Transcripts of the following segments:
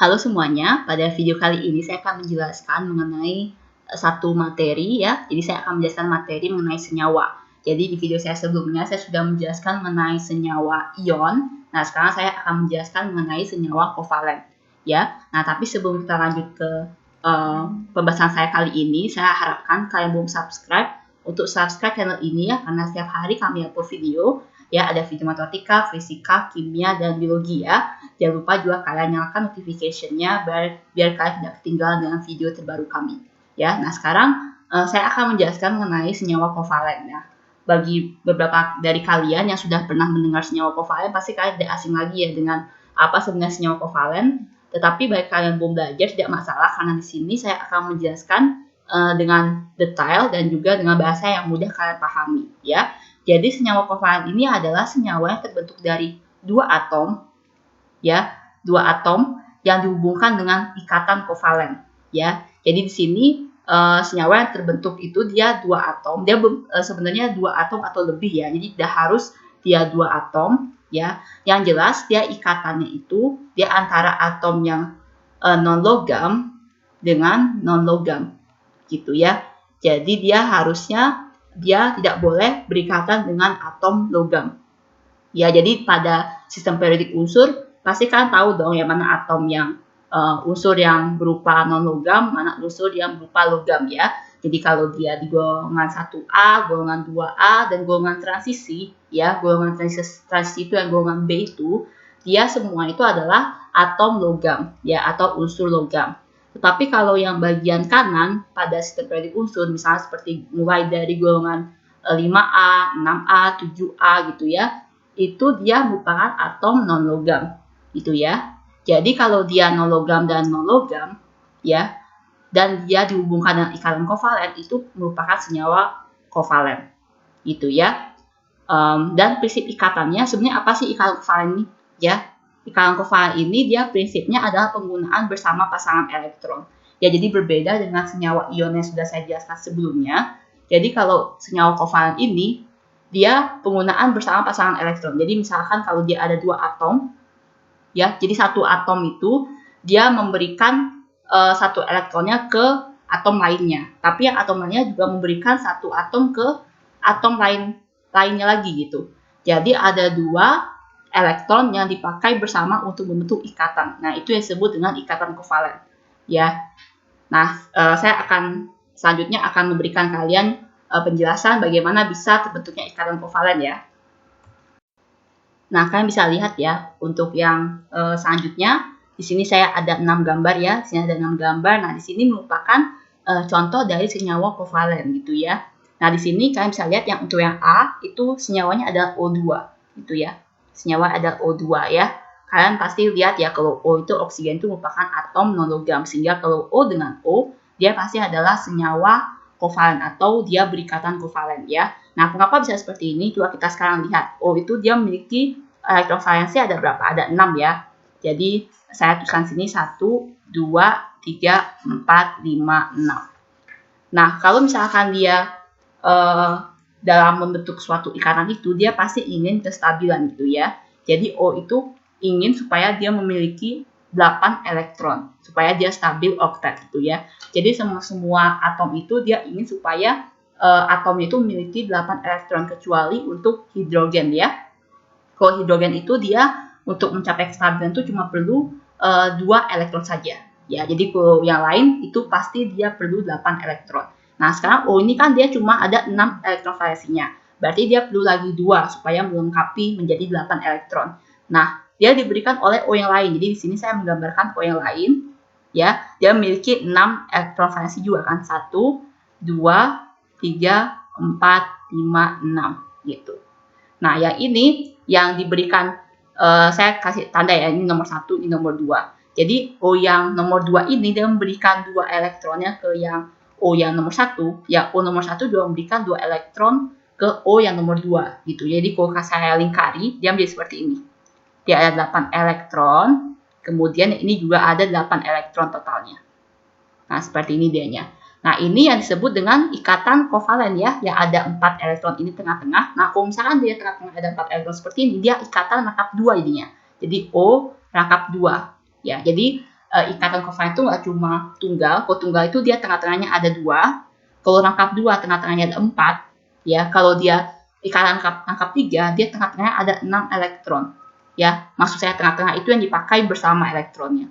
Halo semuanya, pada video kali ini saya akan menjelaskan mengenai satu materi ya. Jadi saya akan menjelaskan materi mengenai senyawa. Jadi di video saya sebelumnya saya sudah menjelaskan mengenai senyawa ion. Nah, sekarang saya akan menjelaskan mengenai senyawa kovalen ya. Nah, tapi sebelum kita lanjut ke pembahasan saya kali ini, saya harapkan kalian belum subscribe untuk subscribe channel ini ya, karena setiap hari kami upload video. Ya, ada video matematika, fisika, kimia, dan biologi ya. Jangan lupa juga kalian nyalakan notification-nya biar kalian tidak ketinggalan dengan video terbaru kami. Ya, nah sekarang saya akan menjelaskan mengenai senyawa kovalen ya. Bagi beberapa dari kalian yang sudah pernah mendengar senyawa kovalen, pasti kalian tidak asing lagi ya dengan apa sebenarnya senyawa kovalen. Tetapi bagi kalian belum belajar tidak masalah, karena di sini saya akan menjelaskan dengan detail dan juga dengan bahasa yang mudah kalian pahami ya. Jadi senyawa kovalen ini adalah senyawa yang terbentuk dari dua atom ya, dua atom yang dihubungkan dengan ikatan kovalen ya. Jadi di sini senyawa yang terbentuk itu dia dua atom, dia sebenarnya dua atom atau lebih ya. Jadi tidak harus dia dua atom ya. Yang jelas dia ikatannya itu dia antara atom yang non logam dengan non logam gitu ya. Jadi dia harusnya dia tidak boleh berikatan dengan atom logam. Ya, jadi pada sistem periodik unsur pasti kalian tahu dong ya mana atom yang unsur yang berupa non logam, mana unsur yang berupa logam ya. Jadi kalau dia di golongan 1A, golongan 2A, dan golongan transisi ya, golongan transisi itu yang golongan B itu, dia semua itu adalah atom logam ya, atau unsur logam. Tetapi kalau yang bagian kanan pada sistem periodik unsur, misalnya seperti mulai dari golongan 5A, 6A, 7A gitu ya, itu dia merupakan atom non-logam gitu ya. Jadi kalau dia non-logam dan non-logam ya, dan dia dihubungkan dengan ikatan kovalen, itu merupakan senyawa kovalen gitu ya. Dan prinsip ikatannya sebenarnya apa sih ikatan kovalen ini ya? Ikatan kovalen ini dia prinsipnya adalah penggunaan bersama pasangan elektron. Ya, jadi berbeda dengan senyawa ion yang sudah saya jelaskan sebelumnya. Jadi kalau senyawa kovalen ini dia penggunaan bersama pasangan elektron. Jadi misalkan kalau dia ada dua atom, ya, jadi satu atom itu dia memberikan satu elektronnya ke atom lainnya. Tapi yang atom lainnya juga memberikan satu atom ke atom lainnya lagi gitu. Jadi ada dua elektron yang dipakai bersama untuk membentuk ikatan. Nah, itu yang disebut dengan ikatan kovalen. Ya. Nah, saya selanjutnya akan memberikan kalian penjelasan bagaimana bisa terbentuknya ikatan kovalen ya. Nah, kalian bisa lihat ya untuk yang selanjutnya. Di sini saya ada 6 gambar ya. Di sini ada 6 gambar. Nah, di sini merupakan contoh dari senyawa kovalen gitu ya. Nah, di sini kalian bisa lihat yang untuk yang A itu senyawanya adalah O2 gitu ya. Senyawa ada O2 ya. Kalian pasti lihat ya kalau O itu oksigen itu merupakan atom non logam, sehingga kalau O dengan O dia pasti adalah senyawa kovalen atau dia berikatan kovalen ya. Nah, mengapa bisa seperti ini? Coba kita sekarang lihat. O itu dia memiliki elektron valensi ada berapa? Ada 6 ya. Jadi saya tuliskan sini 1, 2, 3, 4, 5, 6. Nah, kalau misalkan dia dalam membentuk suatu ikatan itu dia pasti ingin kestabilan gitu ya. Jadi O itu ingin supaya dia memiliki 8 elektron supaya dia stabil oktet gitu ya. Jadi semua atom itu dia ingin supaya atomnya itu memiliki 8 elektron kecuali untuk hidrogen ya. Kalau hidrogen itu dia untuk mencapai kestabilan itu cuma perlu 2 elektron saja ya. Jadi kalau yang lain itu pasti dia perlu 8 elektron. Nah, sekarang O ini kan dia cuma ada 6 elektron valensinya. Berarti dia perlu lagi 2 supaya melengkapi menjadi 8 elektron. Nah, dia diberikan oleh O yang lain. Jadi di sini saya menggambarkan O yang lain ya. Dia memiliki 6 elektron valensi juga kan. 1, 2, 3, 4, 5, 6 gitu. Nah, yang ini yang diberikan saya kasih tanda ya, ini nomor 1, ini nomor 2. Jadi O yang nomor 2 ini dia memberikan 2 elektronnya ke yang O yang nomor 1, ya O nomor 1 juga memberikan 2 elektron ke O yang nomor 2 gitu. Jadi kalau saya lingkari, dia menjadi seperti ini. Dia ada 8 elektron, kemudian ini juga ada 8 elektron totalnya. Nah, seperti ini dianya. Nah, ini yang disebut dengan ikatan kovalen ya, yang ada 4 elektron ini tengah-tengah. Nah, kalau misalkan dia tengah-tengah ada 4 elektron seperti ini, dia ikatan rangkap 2 jadinya. Jadi O rangkap 2 ya. Jadi ikatan kovalen itu nggak cuma tunggal. Kalau tunggal itu dia tengah-tengahnya ada 2. Kalau rangkap 2 tengah-tengahnya ada 4. Ya, kalau dia ikatan rangkap 3, dia tengah-tengahnya ada 6 elektron. Ya, maksud saya tengah-tengah itu yang dipakai bersama elektronnya.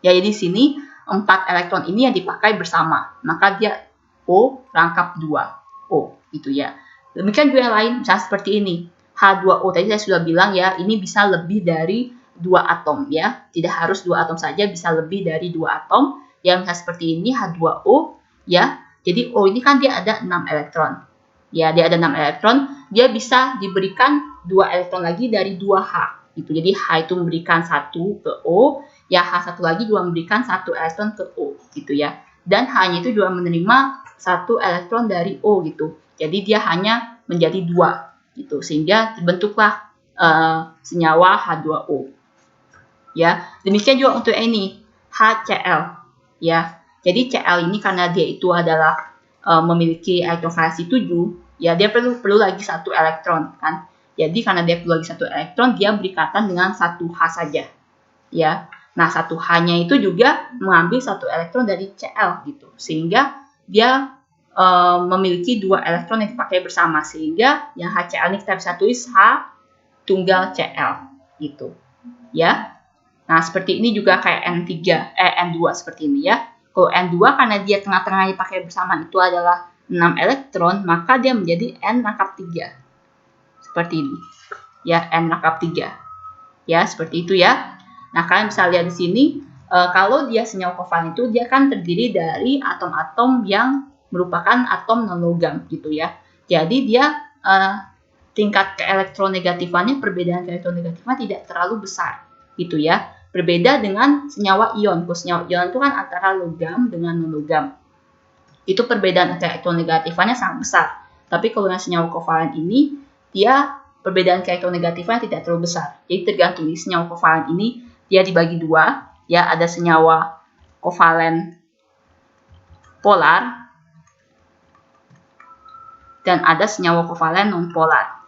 Ya, jadi di sini 4 elektron ini yang dipakai bersama. Maka dia O rangkap 2. O, gitu ya. Demikian juga yang lain, misalnya seperti ini. H2O tadi saya sudah bilang ya, ini bisa lebih dari 2 atom ya. Tidak harus 2 atom saja, bisa lebih dari 2 atom. Yang misalnya seperti ini H2O ya. Jadi O ini kan dia ada 6 elektron. Ya, dia ada 6 elektron, dia bisa diberikan 2 elektron lagi dari 2H. Gitu. Jadi H itu memberikan 1 ke O, ya H1 lagi juga memberikan 1 elektron ke O gitu ya. Dan H-nya itu juga menerima 1 elektron dari O gitu. Jadi dia hanya menjadi 2 gitu. Sehingga terbentuklah senyawa H2O. Ya, demikian juga untuk ini HCl ya. Jadi Cl ini karena dia itu adalah memiliki elektron valence 7, ya dia perlu lagi 1 elektron kan. Jadi karena dia perlu lagi 1 elektron, dia berikatan dengan 1 H saja. Ya. Nah, 1 H-nya itu juga mengambil 1 elektron dari Cl gitu. Sehingga dia memiliki 2 elektron yang dipakai bersama, sehingga yang HCl ini kita bisa tulis H tunggal Cl gitu. Ya. Nah, seperti ini juga kayak N2 seperti ini ya. Kalau N2 karena dia tengah-tengah dipakai bersama itu adalah 6 elektron, maka dia menjadi N rangkap 3. Seperti ini. Ya, N rangkap 3. Ya, seperti itu ya. Nah, kalian bisa lihat di sini, kalau dia senyawa kovalen itu, dia kan terdiri dari atom-atom yang merupakan atom non-logam gitu ya. Jadi dia tingkat keelektronegatifannya, perbedaan keelektronegatifannya tidak terlalu besar gitu ya. Berbeda dengan senyawa ion. Kalau senyawa ion itu kan antara logam dengan non-logam. Itu perbedaan keelektronegatifannya sangat besar. Tapi kalau yang senyawa kovalen ini, dia perbedaan keelektronegatifannya tidak terlalu besar. Jadi tergantung di senyawa kovalen ini, dia dibagi 2. Ya, ada senyawa kovalen polar dan ada senyawa kovalen non-polar.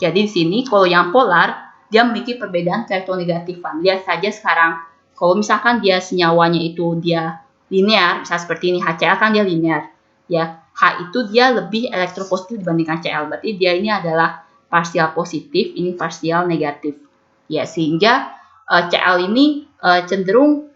Jadi di sini kalau yang polar, dia memiliki perbedaan keelektronegatifan. Lihat saja sekarang, kalau misalkan dia senyawanya itu dia linear, misalnya seperti ini HCl kan dia linear. Ya, H itu dia lebih elektropositif dibandingkan Cl. Berarti dia ini adalah parsial positif, ini parsial negatif. Ya, sehingga Cl ini cenderung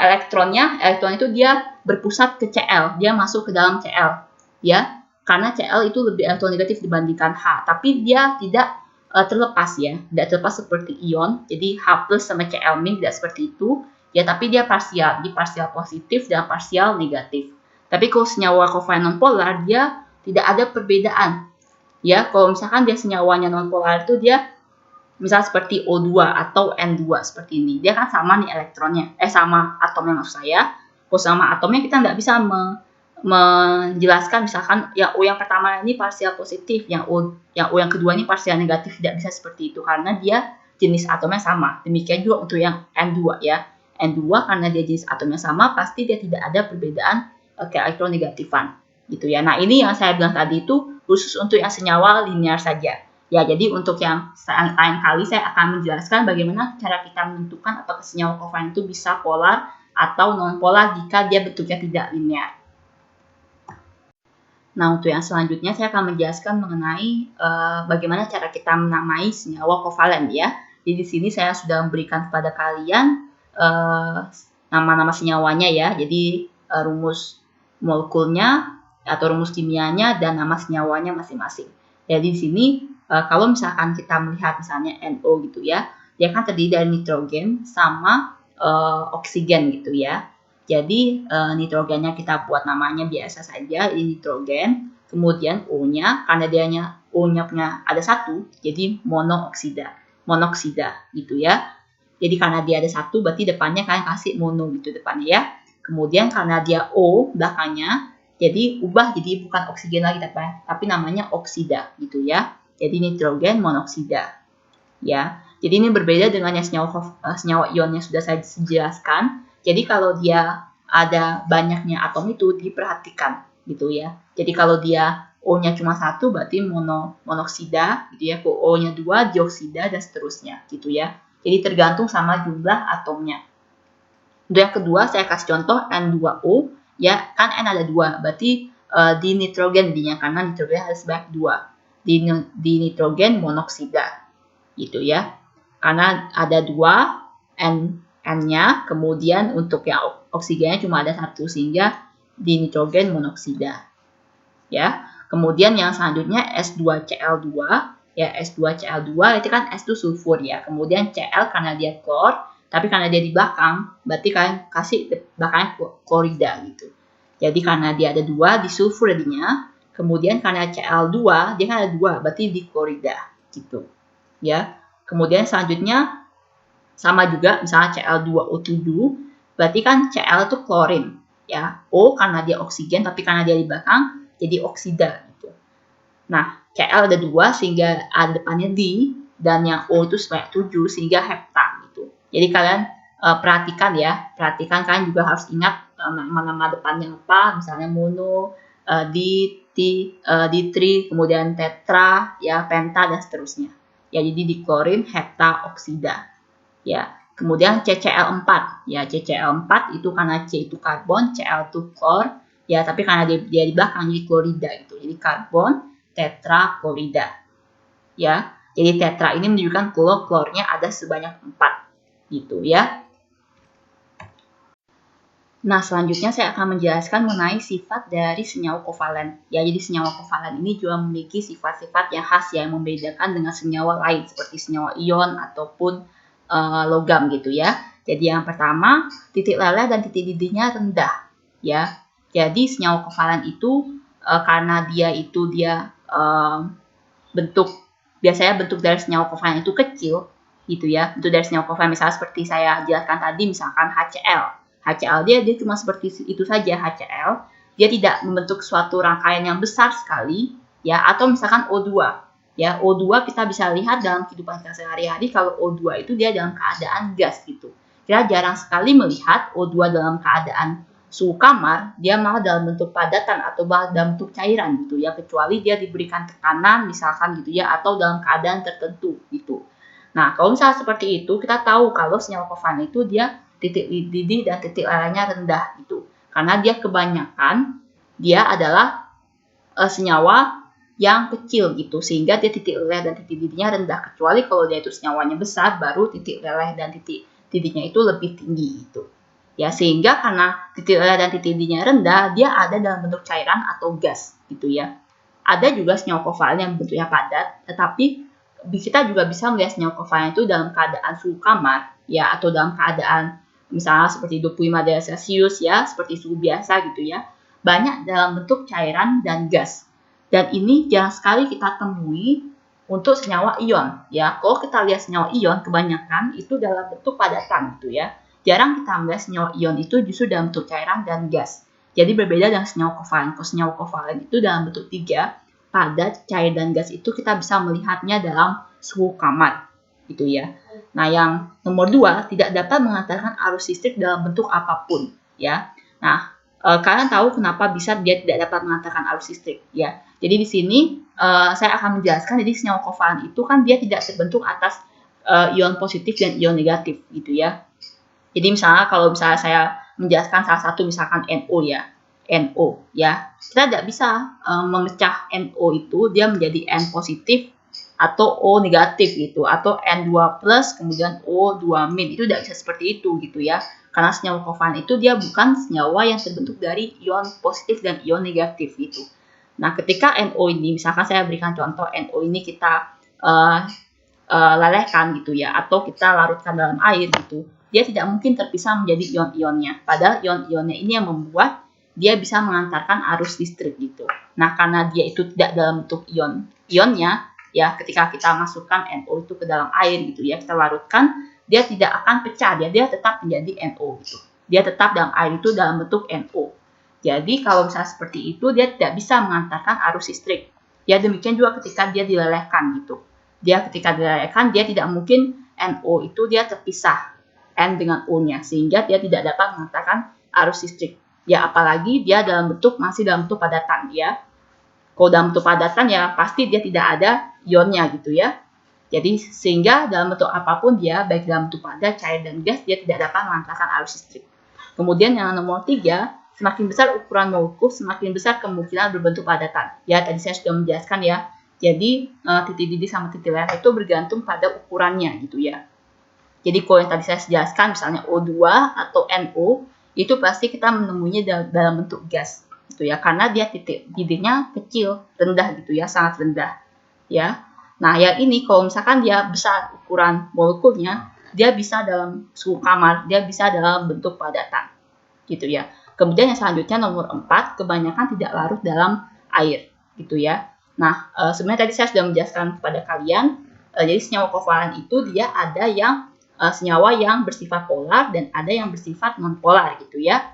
elektron itu dia berpusat ke Cl, dia masuk ke dalam Cl. Ya. Karena Cl itu lebih elektronegatif dibandingkan H, tapi dia tidak terlepas ya, tidak terlepas seperti ion. Jadi H plus sama Cl min tidak seperti itu, ya tapi dia parsial, di parsial positif dan parsial negatif. Tapi kalau senyawa kovalen nonpolar dia tidak ada perbedaan. Ya, kalau misalkan dia senyawanya nonpolar itu dia misal seperti O2 atau N2 seperti ini, dia kan sama nih elektronnya, sama atomnya maksud saya. Kalau sama atomnya kita nggak bisa menjelaskan misalkan yang O yang pertama ini parsial positif, yang O yang kedua ini parsial negatif, tidak bisa seperti itu karena dia jenis atomnya sama. Demikian juga untuk yang N2 ya. N2 karena dia jenis atomnya sama, pasti dia tidak ada perbedaan keelektronegatifan gitu ya. Nah, ini yang saya bilang tadi itu khusus untuk yang senyawa linear saja. Ya, jadi untuk yang lain kali saya akan menjelaskan bagaimana cara kita menentukan apakah senyawa kovalen itu bisa polar atau non polar jika dia bentuknya tidak linear. Nah, untuk yang selanjutnya saya akan menjelaskan mengenai bagaimana cara kita menamai senyawa kovalen ya. Jadi di sini saya sudah memberikan kepada kalian nama-nama senyawanya ya. Jadi rumus molekulnya atau rumus kimianya dan nama senyawanya masing-masing. Jadi di sini kalau misalkan kita melihat misalnya NO gitu ya, dia kan terdiri dari nitrogen sama oksigen gitu ya. Jadi nitrogennya kita buat namanya biasa saja, ini nitrogen. Kemudian O-nya, karena O-nya punya ada 1, jadi monoksida gitu ya. Jadi karena dia ada 1, berarti depannya kalian kasih mono gitu depannya ya. Kemudian karena dia O belakangnya, jadi ubah jadi bukan oksigen lagi tapi namanya oksida gitu ya. Jadi nitrogen monoksida ya. Jadi ini berbeda dengan yang senyawa ion yang sudah saya jelaskan. Jadi kalau dia ada banyaknya atom itu diperhatikan gitu ya. Jadi kalau dia O-nya cuma satu berarti monoksida gitu ya. Kalau O-nya 2 dioksida dan seterusnya gitu ya. Jadi tergantung sama jumlah atomnya. Untuk yang kedua saya kasih contoh N2O ya, kan N ada 2 berarti di nitrogen jadinya karena nitrogen harus sebanyak 2. Di nitrogen monoksida gitu ya. Karena ada 2 N-nya, kemudian untuk yang oksigennya cuma ada 1 sehingga di nitrogen monoksida. Ya. Kemudian yang selanjutnya S2Cl2 ya, S2Cl2 itu kan S itu sulfur ya. Kemudian Cl karena dia klor, tapi karena dia di belakang berarti kalian kasih belakangnya klorida gitu. Jadi karena dia ada 2 di sulfur jadinya, kemudian karena Cl2 dia kan ada 2 berarti di klorida gitu. Ya. Kemudian selanjutnya sama juga misalnya Cl2O7 berarti kan Cl itu klorin ya. O karena dia oksigen tapi karena dia di belakang jadi oksida gitu. Nah, Cl ada 2 sehingga A depannya di, dan yang O itu sebanyak 7 sehingga hepta gitu. Jadi kalian perhatikan kalian juga harus ingat nama-nama depannya apa, misalnya mono, ditri, kemudian tetra, ya, penta dan seterusnya. Ya, jadi diklorin, hepta, oksida. Ya. Kemudian CCl4, ya CCl4 itu karena C itu karbon, Cl itu klor. Ya, tapi karena dia di belakang jadi klorida gitu. Jadi karbon, tetra, klorida. Ya. Jadi tetra ini menunjukkan kalau klornya ada sebanyak 4 gitu ya. Nah, selanjutnya saya akan menjelaskan mengenai sifat dari senyawa kovalen. Ya, jadi senyawa kovalen ini juga memiliki sifat-sifat yang khas yang membedakan dengan senyawa lain seperti senyawa ion ataupun logam gitu ya. Jadi yang pertama, titik leleh dan titik didihnya rendah ya. Jadi senyawa kovalen itu karena dia biasanya bentuk dari senyawa kovalen itu kecil gitu ya. Bentuk dari senyawa kovalen misalnya seperti saya jelaskan tadi misalkan HCl. HCl dia cuma seperti itu saja HCl. Dia tidak membentuk suatu rangkaian yang besar sekali ya, atau misalkan O2. Ya, O2 kita bisa lihat dalam kehidupan kita sehari-hari kalau O2 itu dia dalam keadaan gas gitu. Kita jarang sekali melihat O2 dalam keadaan suhu kamar, dia malah dalam bentuk padatan atau dalam bentuk cairan gitu ya, kecuali dia diberikan tekanan misalkan gitu ya, atau dalam keadaan tertentu gitu. Nah, kalau misalnya seperti itu, kita tahu kalau senyawa kovalen itu dia titik didih dan titik lelehnya rendah gitu. Karena dia kebanyakan dia adalah senyawa yang kecil gitu, sehingga dia titik leleh dan titik didihnya rendah, kecuali kalau dia itu senyawanya besar baru titik leleh dan titik didihnya itu lebih tinggi gitu. Ya, sehingga karena titik leleh dan titik didihnya rendah, dia ada dalam bentuk cairan atau gas gitu ya. Ada juga senyawa kovalen yang bentuknya padat, tetapi kita juga bisa melihat senyawa kovalen itu dalam keadaan suhu kamar ya, atau dalam keadaan misalnya seperti 25 derajat Celcius ya, seperti suhu biasa gitu ya. Banyak dalam bentuk cairan dan gas. Dan ini jarang sekali kita temui untuk senyawa ion ya. Kalau kita lihat senyawa ion kebanyakan itu dalam bentuk padatan gitu ya. Jarang kita melihat senyawa ion itu justru dalam bentuk cairan dan gas. Jadi berbeda dengan senyawa kovalen. Kalau senyawa kovalen itu dalam bentuk 3, padat, cair dan gas itu kita bisa melihatnya dalam suhu kamar gitu ya. Nah, yang nomor 2 tidak dapat mengantarkan arus listrik dalam bentuk apapun ya. Nah, kalian tahu kenapa bisa dia tidak dapat mengantarkan arus listrik ya. Jadi di sini saya akan menjelaskan, jadi senyawa kovalen itu kan dia tidak terbentuk atas ion positif dan ion negatif gitu ya. Jadi misalnya kalau misalnya saya menjelaskan salah satu misalkan NO ya, NO ya, kita tidak bisa memecah NO itu dia menjadi N positif atau O negatif gitu, atau N2 plus kemudian O2 min, itu tidak bisa seperti itu gitu ya. Karena senyawa kovalen itu dia bukan senyawa yang terbentuk dari ion positif dan ion negatif gitu. Nah, ketika NO ini, misalkan saya berikan contoh NO ini kita lelehkan gitu ya, atau kita larutkan dalam air gitu, dia tidak mungkin terpisah menjadi ion-ionnya. Padahal ion-ionnya ini yang membuat dia bisa mengantarkan arus listrik gitu. Nah, karena dia itu tidak dalam bentuk ionnya, ya ketika kita masukkan NO itu ke dalam air gitu ya, kita larutkan, dia tidak akan pecah, dia tetap menjadi NO gitu. Dia tetap dalam air itu dalam bentuk NO. Jadi kalau misalnya seperti itu, dia tidak bisa mengantarkan arus listrik. Ya demikian juga ketika dia dilelehkan gitu. Dia ketika dilelehkan, dia tidak mungkin NO itu dia terpisah N dengan O-nya, sehingga dia tidak dapat mengantarkan arus listrik. Ya apalagi dia masih dalam bentuk padatan ya. Kalau dalam bentuk padatan ya pasti dia tidak ada ionnya gitu ya. Jadi sehingga dalam bentuk apapun dia, baik dalam bentuk padat, cair, dan gas, dia tidak dapat mengantarkan arus listrik. Kemudian yang nomor 3, semakin besar ukuran molekul, semakin besar kemungkinan berbentuk padatan. Ya, tadi saya sudah menjelaskan ya. Jadi titik didih sama titik leleh itu bergantung pada ukurannya gitu ya. Jadi kalau yang tadi saya jelaskan misalnya O2 atau NO, itu pasti kita menemuinya dalam bentuk gas gitu ya, karena dia titik didihnya kecil, rendah gitu ya, sangat rendah ya. Nah, yang ini kalau misalkan dia besar ukuran molekulnya, dia bisa dalam suhu kamar, dia bisa dalam bentuk padatan gitu ya. Kemudian yang selanjutnya nomor 4, kebanyakan tidak larut dalam air gitu ya. Nah, sebenarnya tadi saya sudah menjelaskan kepada kalian, jadi senyawa kovalen itu dia ada yang senyawa yang bersifat polar dan ada yang bersifat non-polar gitu ya.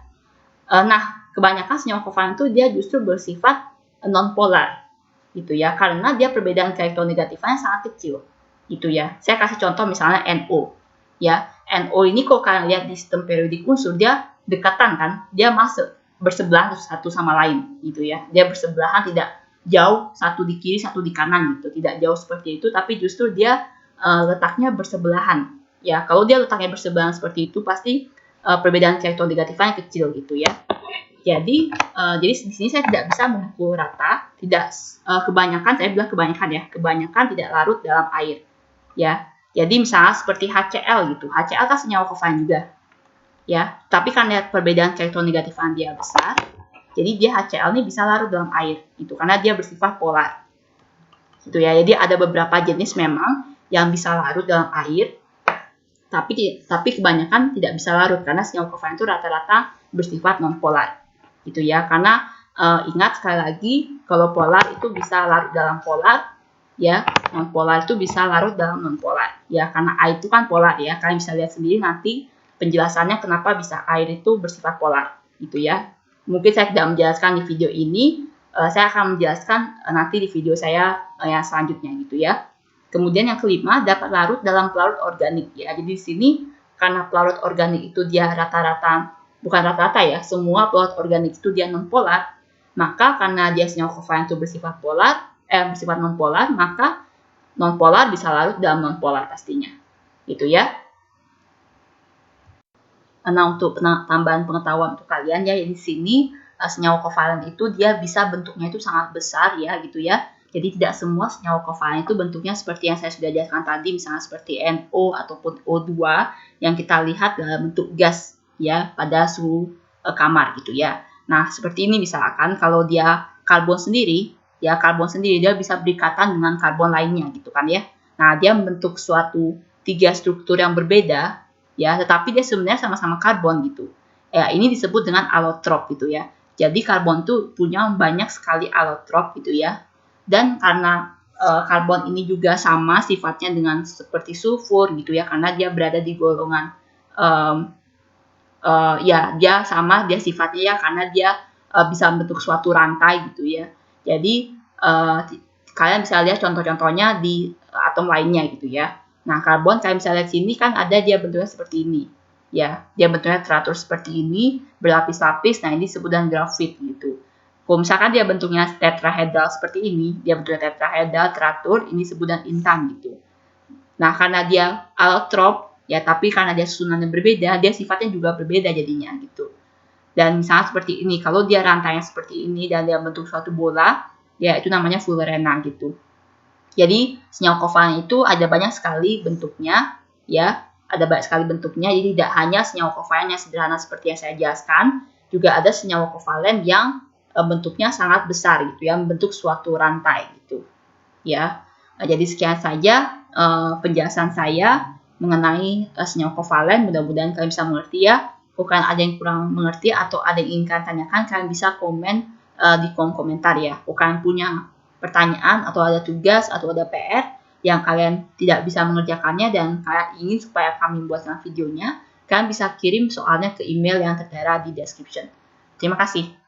Nah, kebanyakan senyawa kovalen itu dia justru bersifat non-polar gitu ya, karena dia perbedaan elektronegatifnya sangat kecil gitu ya. Saya kasih contoh misalnya NO ya. NO ini kalau kalian lihat di sistem periodik unsur, dia dekatan kan, dia masuk bersebelahan satu sama lain gitu ya. Dia bersebelahan, tidak jauh satu di kiri satu di kanan gitu, tidak jauh seperti itu, tapi justru dia letaknya bersebelahan ya. Kalau dia letaknya bersebelahan seperti itu, pasti perbedaan elektronegatifnya kecil gitu ya. Jadi di sini saya tidak bisa memukul rata, tidak kebanyakan, saya bilang kebanyakan ya, kebanyakan tidak larut dalam air ya. Jadi misalnya seperti HCl gitu, HCl kan senyawa kovalen juga ya, tapi karena perbedaan elektronegatifan dia besar, jadi dia HCl ini bisa larut dalam air gitu, karena dia bersifat polar gitu ya. Jadi ada beberapa jenis memang yang bisa larut dalam air, tapi kebanyakan tidak bisa larut karena senyawa kovalen itu rata-rata bersifat non polar gitu ya. Karena ingat sekali lagi, kalau polar itu bisa larut dalam polar ya, non polar itu bisa larut dalam non polar ya, karena air itu kan polar ya. Kalian bisa lihat sendiri nanti penjelasannya kenapa bisa air itu bersifat polar gitu ya. Mungkin saya tidak menjelaskan di video ini, saya akan menjelaskan nanti di video saya yang selanjutnya gitu ya. Kemudian yang kelima, dapat larut dalam pelarut organik ya. Jadi di sini karena pelarut organik itu dia rata-rata, bukan rata-rata ya, semua pelarut organik itu dia non-polar, maka karena dia senyawa kovalen itu bersifat bersifat non-polar, maka non-polar bisa larut dalam non-polar pastinya. Gitu ya. Nah, untuk tambahan pengetahuan untuk kalian ya, di sini senyawa kovalen itu dia bisa bentuknya itu sangat besar ya gitu ya. Jadi tidak semua senyawa kovalen itu bentuknya seperti yang saya sudah jelaskan tadi, misalnya seperti NO ataupun O2 yang kita lihat dalam bentuk gas ya pada suhu kamar gitu ya. Nah, seperti ini misalkan kalau dia karbon sendiri, ya karbon sendiri dia bisa berikatan dengan karbon lainnya gitu kan ya. Nah, dia membentuk suatu 3 struktur yang berbeda ya, tetapi dia sebenarnya sama-sama karbon gitu. Ya, ini disebut dengan alotrop gitu ya. Jadi karbon tuh punya banyak sekali alotrop gitu ya. Dan karena karbon ini juga sama sifatnya dengan seperti sulfur gitu ya, karena dia berada di golongan ya dia sama, dia sifatnya ya karena dia bisa membentuk suatu rantai gitu ya. Jadi kalian bisa lihat contoh-contohnya di atom lainnya gitu ya. Nah, karbon kalian bisa lihat sini kan ada dia bentuknya seperti ini ya, dia bentuknya teratur seperti ini, berlapis-lapis. Nah, ini disebut dengan grafit gitu. Kalau misalkan dia bentuknya tetrahedral seperti ini, dia bentuknya tetrahedral teratur, ini disebut dengan intan gitu. Nah, karena dia allotrop ya, tapi karena dia susunannya berbeda, dia sifatnya juga berbeda jadinya gitu. Dan misalnya seperti ini, kalau dia rantainya seperti ini dan dia bentuk suatu bola, ya itu namanya fullerena gitu. Jadi senyawa kovalen itu ada banyak sekali bentuknya ya, ada banyak sekali bentuknya. Jadi tidak hanya senyawa kovalen yang sederhana seperti yang saya jelaskan, juga ada senyawa kovalen yang bentuknya sangat besar gitu ya, membentuk suatu rantai gitu ya. Jadi sekian saja penjelasan saya mengenai senyawa kovalen. Mudah-mudahan kalian bisa mengerti ya. Kalau kalian ada yang kurang mengerti atau ada yang ingin kalian tanyakan, kalian bisa komen di kolom komentar ya. Kalau kalian punya pertanyaan atau ada tugas atau ada PR yang kalian tidak bisa mengerjakannya dan kalian ingin supaya kami buatkan videonya, kalian bisa kirim soalnya ke email yang tertera di description. Terima kasih.